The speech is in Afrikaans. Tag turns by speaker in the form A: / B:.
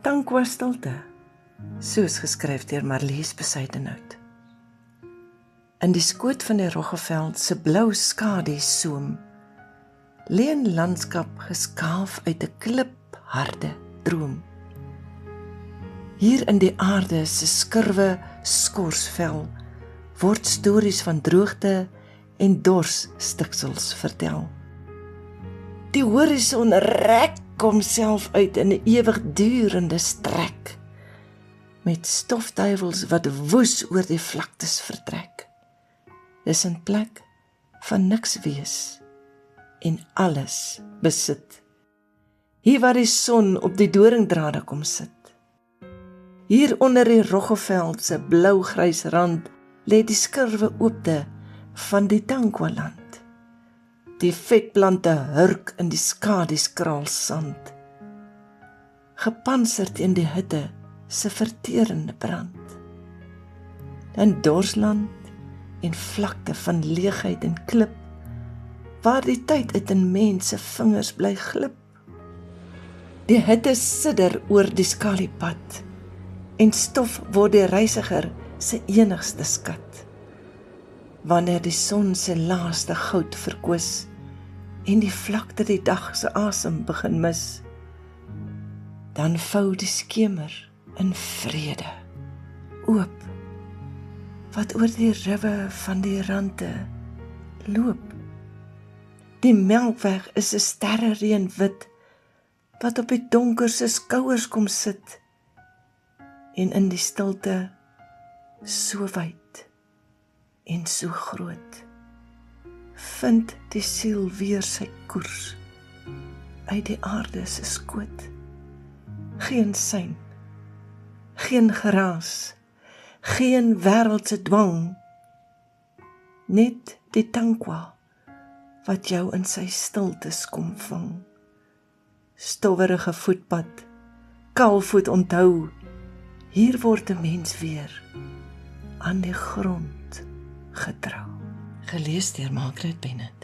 A: Tankwa stilte, soos geskryf deur Marlies Besuidenhout. In die skoot van die Roggeveld se blou skadusoom, lê 'n landskap geskaaf uit 'n klipharde droom. Hier in die aarde se skurwe skorsvel word stories van droogte en dorsstiksels vertel. Die horison rek homself uit in 'n ewigdurende strek, met stofduivels wat woes oor die vlaktes vertrek. Dis 'n plek van niks wees en alles besit. Hier waar die son op die doringdrade kom sit. Hier onder die Roggeveld se blou-grys rand lê die skurwe oopte van die Tankwa-land. Die vetplante hurk in die skaduskraal sand, gepantserd teen die hitte se verterende brand. In dorsland en vlakte van leegheid en klip, waar die tyd uit in mense vingers bly glip. Die hitte sidder oor die skaliepad, en stof word die reisiger se enigste skat. Wanneer die son se laaste goud verkwis, en die vlakte die dag se asem begin mis, dan vou die skemer in vrede oop, wat oor die riwe van die rande loop. Die melkweg is 'n sterrereën wit, wat op die donker se skouers kom sit, en in die stilte so wyd en so groot, vind die siel weer sy koers uit die aarde se skoot. Geen sein, geen geraas, geen wêreldse dwang, net die Tankwa wat jou in sy stiltes kom vang. Stowwerige voetpad, kaalvoet onthou, hier word 'n mens weer aan die grond getrou. Gelees deur Margaret Bennett.